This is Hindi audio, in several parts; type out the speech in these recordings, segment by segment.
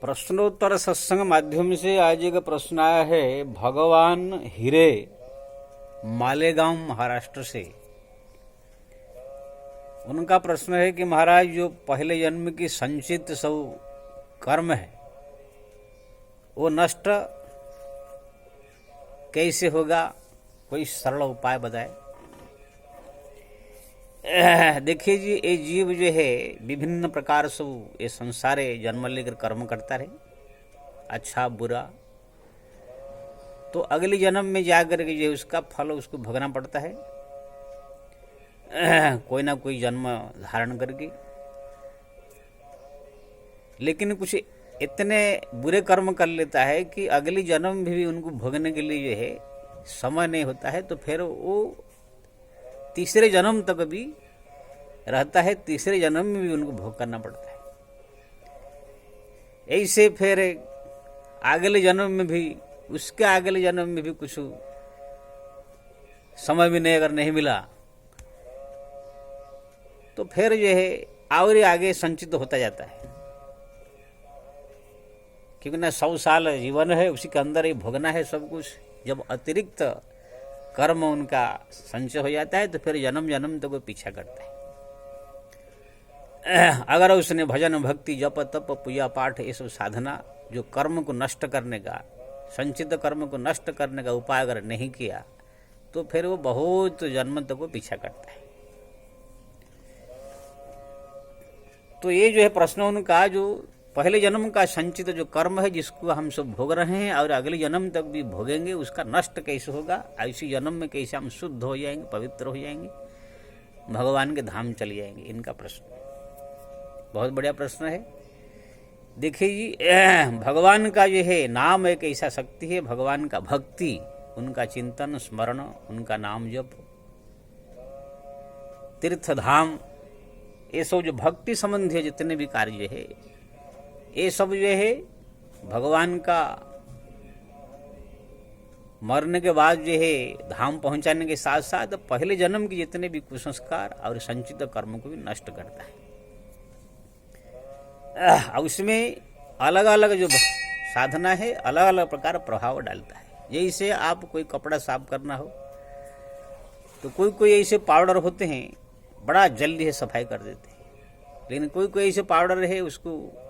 प्रश्नोत्तर सत्संग माध्यम से आज एक प्रश्न आया है भगवान हीरे मालेगांव महाराष्ट्र से। उनका प्रश्न है कि महाराज जो पहले जन्म की संचित सब कर्म है वो नष्ट कैसे होगा, कोई सरल उपाय बताए। देखिए जी, ये जीव जो है विभिन्न प्रकार से ये संसारे जन्म लेकर कर्म करता रहे, अच्छा बुरा, तो अगले जन्म में जाकर के जो उसका फल उसको भोगना पड़ता है, कोई ना कोई जन्म धारण करके। लेकिन कुछ इतने बुरे कर्म कर लेता है कि अगली जन्म में भी उनको भोगने के लिए जो है समय नहीं होता है, तो फिर वो तीसरे जन्म तक भी रहता है, तीसरे जन्म में भी उनको भोग करना पड़ता है। ऐसे फिर अगले जन्म में भी, उसके अगले जन्म में भी कुछ समय भी नहीं अगर नहीं मिला तो फिर जो है और आगे संचित होता जाता है, क्योंकि ना 100 साल जीवन है, उसी के अंदर ही भोगना है सब कुछ। जब अतिरिक्त कर्म उनका संचय हो जाता है तो फिर जन्म जन्म तक वो पीछा करता है। अगर उसने भजन भक्ति जप तप पूजा पाठ ये सब साधना जो कर्म को नष्ट करने का, संचित कर्म को नष्ट करने का उपाय अगर नहीं किया तो फिर वो बहुत जन्म तक वो पीछा करता है। तो ये जो है प्रश्न उनका, जो पहले जन्म का संचित जो कर्म है जिसको हम सब भोग रहे हैं और अगले जन्म तक भी भोगेंगे, उसका नष्ट कैसे होगा, ऐसी जन्म में कैसे हम शुद्ध हो जाएंगे, पवित्र हो जाएंगे, भगवान के धाम चले जाएंगे। इनका प्रश्न बहुत बढ़िया प्रश्न है। देखिए जी, भगवान का जो है नाम एक ऐसा शक्ति है, भगवान का भक्ति, उनका चिंतन स्मरण, उनका नाम जप, तीर्थ धाम, ये सब जो भक्ति संबंधी जितने भी कार्य है ये सब जो है भगवान का मरने के बाद जो है धाम पहुंचाने के साथ साथ पहले जन्म के जितने भी कुसंस्कार और संचित कर्म को भी नष्ट करता है। उसमें अलग अलग जो साधना है अलग अलग प्रकार प्रभाव डालता है। जैसे आप कोई कपड़ा साफ करना हो तो कोई कोई ऐसे पाउडर होते हैं बड़ा जल्दी है सफाई कर देते हैं, लेकिन कोई कोई ऐसे पाउडर है उसको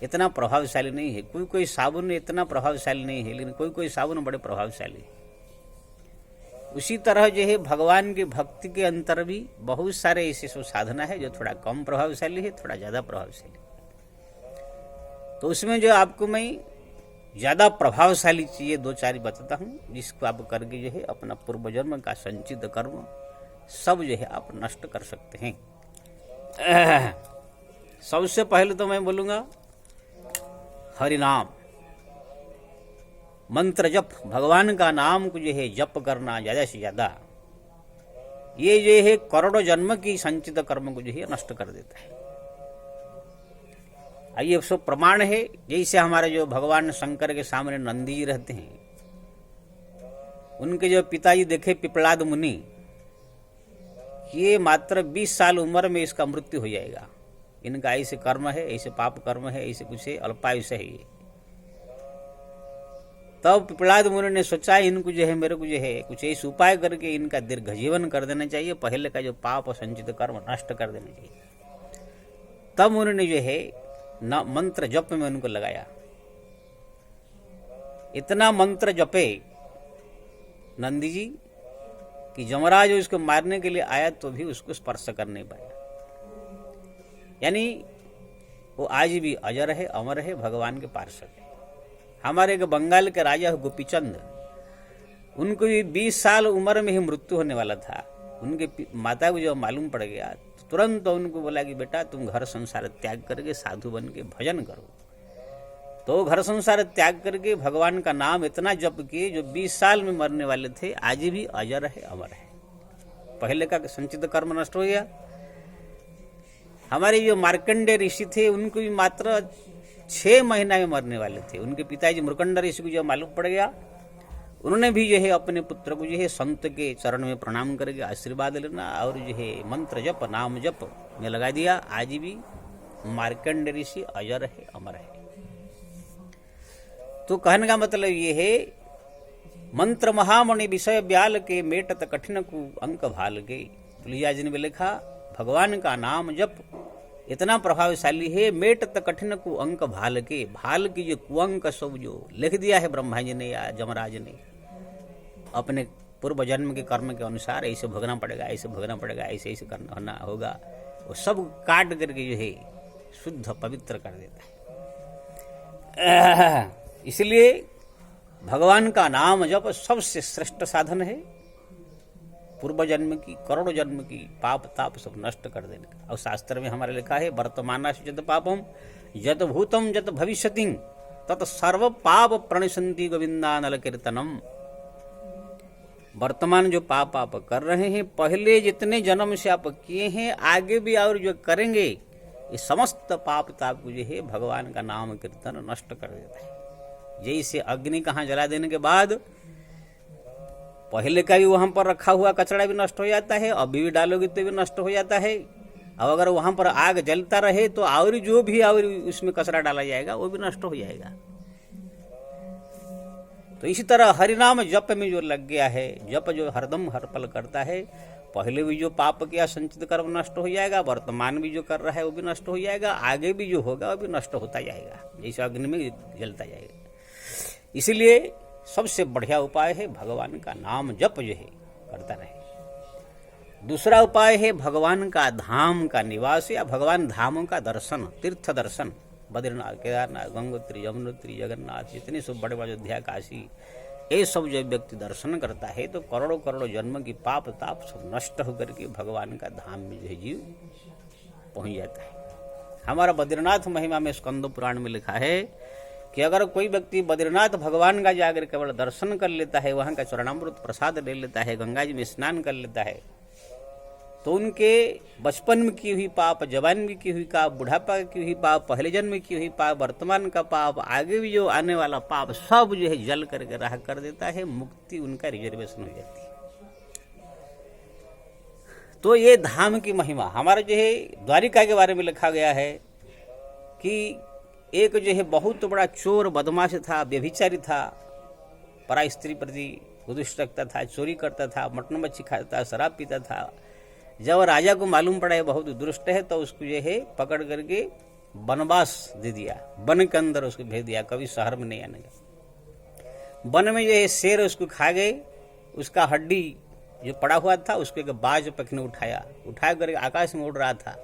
इतना प्रभावशाली नहीं है, कोई कोई साबुन इतना प्रभावशाली नहीं है, लेकिन कोई कोई साबुन बड़े प्रभावशाली है। उसी तरह जो है भगवान की भक्ति के अंतर भी बहुत सारे ऐसे सब साधना है जो थोड़ा कम प्रभावशाली है, थोड़ा ज़्यादा प्रभावशाली। तो उसमें जो आपको मैं ज़्यादा प्रभावशाली चीज़ें 2-4 बताता हूँ, जिसको आप करके जो है अपना पूर्व जन्म का संचित कर्म सब जो है आप नष्ट कर सकते हैं। सबसे पहले तो मैं बोलूँगा हरि नाम मंत्र जप, भगवान का नाम को जो है जप करना ज़्यादा से ज़्यादा, ये जो है करोड़ों जन्म की संचित कर्म को जो है नष्ट कर देता है। ये सब प्रमाण है। जैसे हमारे जो भगवान शंकर के सामने नंदी जी रहते हैं, उनके जो पिताजी देखे पिपलाद मुनि, ये मात्र 20 साल उम्र में इसका मृत्यु हो जाएगा, इनका ऐसे कर्म है, ऐसे पाप कर्म है, ऐसे कुछ है, अल्पायुष है ये। तब पिपलाद मुनि ने सोचा इनको जो है मेरे को जो है कुछ ऐसे उपाय करके इनका दीर्घ जीवन कर देना चाहिए, पहले का जो पाप और संचित कर्म नष्ट कर देना चाहिए। तब उन्होंने जो है न मंत्र जप में उनको लगाया। इतना मंत्र जपे नंदी जी कि यमराज उसको मारने के लिए आया तो भी उसको स्पर्श कर नहीं पाया। यानी वो आज भी अजर है, अमर है, भगवान के पार्षद है। हमारे एक बंगाल के राजा गोपीचंद, उनको भी 20 साल उम्र में ही मृत्यु होने वाला था। उनके माता को जब मालूम पड़ गया तो तुरंत उनको बोला कि बेटा तुम घर संसार त्याग करके साधु बन के भजन करो। तो घर संसार त्याग करके भगवान का नाम इतना जप किए, जो 20 साल में मरने वाले थे आज भी अजर है, अमर है। पहले का संचित कर्म नष्ट हो गया। हमारे जो मार्कंडेय ऋषि थे उनको भी मात्र 6 महीना में मरने वाले थे। उनके पिताजी मृकंड ऋषि को जब मालूम पड़ गया, उन्होंने भी जो है अपने पुत्र को जो है संत के चरण में प्रणाम करके आशीर्वाद लेना और जो है मंत्र जप नाम जप में लगा दिया। आज भी मार्कंडेय ऋषि अजर है, अमर है। तो कहने का मतलब ये है, मंत्र महामणि विषय ब्याल के, मेटत कठिन कु अंक भाल के। तुलसीदास जी ने भी लिखा, भगवान का नाम जप इतना प्रभावशाली है, मेटत कठिन कु अंक भाल के। भाल की जो कुअंक सब जो लिख दिया है ब्रह्मा जी ने या जमराज ने, अपने पूर्व जन्म के कर्म के अनुसार ऐसे भोगना पड़ेगा, ऐसे भोगना पड़ेगा, ऐसे ऐसे करना होगा, वो सब काट करके जो है शुद्ध पवित्र कर देता है। इसलिए भगवान का नाम जप सबसे श्रेष्ठ साधन है पूर्व जन्म की, करोड़ों जन्म की पाप ताप सब नष्ट कर देने का। और शास्त्र में हमारे लिखा है, वर्तमानाश जत पापम जत भूतम जत भविष्यति तत सर्व पाप प्रणशंति गोविंदानल कीर्तनम। वर्तमान जो पाप आप कर रहे हैं, पहले जितने जन्म से आप किए हैं, आगे भी और जो करेंगे, ये समस्त पाप ताप जो है भगवान का नाम कीर्तन नष्ट कर देता है। जैसे अग्नि कहाँ जला देने के बाद पहले का भी वहां पर रखा हुआ कचरा भी नष्ट हो जाता है, अभी भी डालोगे तो भी नष्ट हो जाता है। अब अगर वहां पर आग जलता रहे तो और जो भी और उसमें कचरा डाला जाएगा वो भी नष्ट हो जाएगा। तो इसी तरह हरिनाम जप में जो लग गया है, जप जो हरदम हर पल करता है, पहले भी जो पाप किया संचित कर्म नष्ट हो जाएगा, वर्तमान भी जो कर रहा है वो भी नष्ट हो जाएगा, आगे भी जो होगा वो भी नष्ट होता जाएगा, जैसे अग्नि में जलता जाएगा। इसलिए सबसे बढ़िया उपाय है भगवान का नाम जप जो है करता रहे। दूसरा उपाय है भगवान का धाम का निवास या भगवान धामों का दर्शन, तीर्थ दर्शन। बद्रीनाथ, केदारनाथ, गंगोत्री, यमुनोत्री, जगन्नाथ, जितने सब बड़े बड़े अयोध्या, काशी, ये सब जो व्यक्ति दर्शन करता है तो करोड़ों करोड़ों जन्म की पाप ताप सब नष्ट होकर के भगवान का धाम में जो है जीव पहुंच जाता है। हमारा बद्रीनाथ महिमा में स्कंद पुराण में लिखा है कि अगर कोई व्यक्ति बद्रीनाथ भगवान का जाकर केवल दर्शन कर लेता है, वहां का चरणामृत प्रसाद ले लेता है, गंगा जी में स्नान कर लेता है, तो उनके बचपन में की हुई पाप, जवान में की हुई पाप, बुढ़ापा की हुई पाप, पहले जन्म में की हुई पाप, वर्तमान का पाप, आगे भी जो आने वाला पाप, सब जो है जल करके राह कर देता है। मुक्ति उनका रिजर्वेशन हो जाती है। तो ये धाम की महिमा। हमारा जो है द्वारिका के बारे में लिखा गया है कि एक जो है बहुत बड़ा चोर बदमाश था, व्यभिचारी था, पराई स्त्री प्रति दुष्ट रखता था, चोरी करता था, मटन मच्छी खाता था, शराब पीता था। जब राजा को मालूम पड़ा है बहुत दुष्ट है तो उसको जो है पकड़ करके वनवास दे दिया, वन के अंदर उसको भेज दिया, कभी शहर में नहीं आने का। वन में जो है शेर उसको खा गए, उसका हड्डी जो पड़ा हुआ था उसको एक बाज पखने उठा कर आकाश में उड़ रहा था।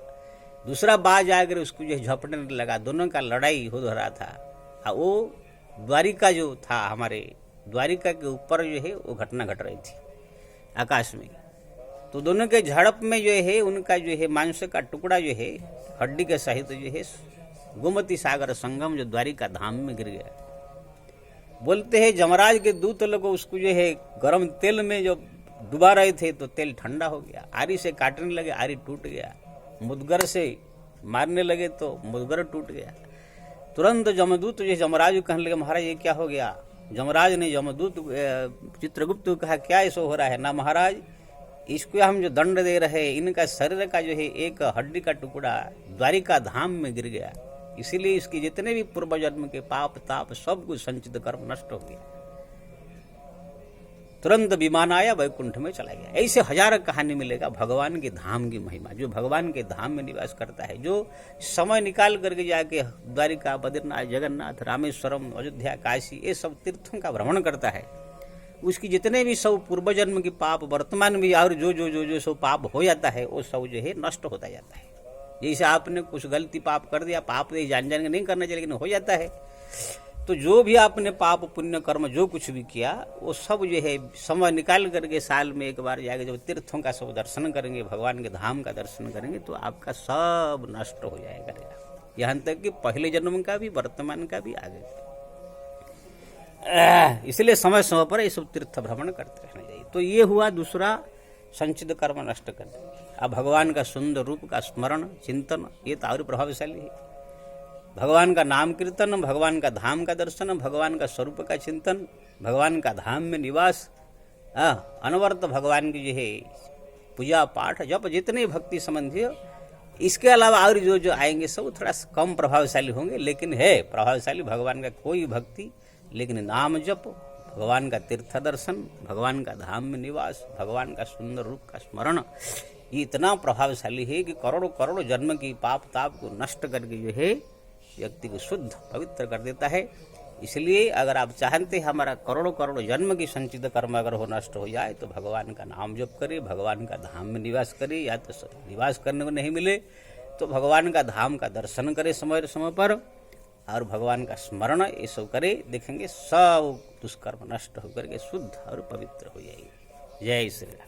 दूसरा बाज आकर उसको जो है झपटने लगा, दोनों का लड़ाई हो रहा था। वो द्वारिका जो था, हमारे द्वारिका के ऊपर जो है वो घटना घट रही थी आकाश में। तो दोनों के झड़प में जो है उनका जो है मांस का टुकड़ा जो है हड्डी के सहित जो है गोमती सागर संगम जो द्वारिका धाम में गिर गया। बोलते हैं जमराज के दूत लोग उसको जो है गर्म तेल में जो डुबा रहे थे तो तेल ठंडा हो गया, आरी से काटने लगे, आरी टूट गया, मुदगर से मारने लगे तो मुदगर टूट गया। तुरंत जमदूत जो जमराज को कहने लगे, महाराज ये क्या हो गया। जमराज ने जमदूत चित्रगुप्त को कहा, क्या ऐसा हो रहा है। ना महाराज, इसको हम जो दंड दे रहे हैं, इनका शरीर का जो है एक हड्डी का टुकड़ा द्वारिका धाम में गिर गया, इसीलिए इसके जितने भी पूर्व जन्म के पाप ताप सब कुछ संचित कर्म नष्ट हो गया। तुरंत विमान आया, वैकुंठ में चला गया। ऐसे हजार कहानी मिलेगा भगवान के धाम की महिमा। जो भगवान के धाम में निवास करता है, जो समय निकाल करके जाके द्वारिका, बद्रीनाथ, जगन्नाथ, रामेश्वरम, अयोध्या, काशी, ये सब तीर्थों का भ्रमण करता है, उसकी जितने भी सब पूर्व जन्म की पाप, वर्तमान में और जो जो जो जो सब पाप हो जाता है वो सब जो है नष्ट होता जाता है। जैसे आपने कुछ गलती पाप कर दिया, पाप जान के नहीं करना चाहिए लेकिन हो जाता है, तो जो भी आपने पाप पुण्य कर्म जो कुछ भी किया वो सब जो है समय निकाल करके साल में एक बार जाके जब तीर्थों का सब दर्शन करेंगे, भगवान के धाम का दर्शन करेंगे तो आपका सब नष्ट हो जाएगा, यहाँ तक कि पहले जन्म का भी, वर्तमान का भी, आगे। इसलिए समय समय पर ये सब तीर्थ भ्रमण करते रहना चाहिए। तो ये हुआ दूसरा संचित कर्म नष्ट करने। अब भगवान का सुंदर रूप का स्मरण चिंतन, ये तो और प्रभावशाली है। भगवान का नाम कीर्तन, भगवान का धाम का दर्शन, भगवान का स्वरूप का चिंतन, भगवान का धाम में निवास, अनवरत भगवान की जो है पूजा पाठ जप, जितने भक्ति संबंधी, इसके अलावा और जो जो आएंगे सब थोड़ा कम प्रभावशाली होंगे, लेकिन है प्रभावशाली। भगवान का कोई भक्ति लेकिन नाम जप, भगवान का तीर्थ दर्शन, भगवान का धाम में निवास, भगवान का सुंदर रूप का स्मरण, ये इतना प्रभावशाली है कि करोड़ों करोड़ों जन्म की पाप ताप को नष्ट करके जो है व्यक्ति को शुद्ध पवित्र कर देता है। इसलिए अगर आप चाहते हमारा करोड़ों करोड़ों जन्म की संचित कर्म अगर हो नष्ट हो जाए तो भगवान का नाम जप करे, भगवान का धाम में निवास करे, या तो निवास करने को नहीं मिले तो भगवान का धाम का दर्शन करे समय समय पर, और भगवान का स्मरण ये सब करे, देखेंगे सब दुष्कर्म नष्ट होकर के शुद्ध और पवित्र हो जाएगी। जय श्री राम।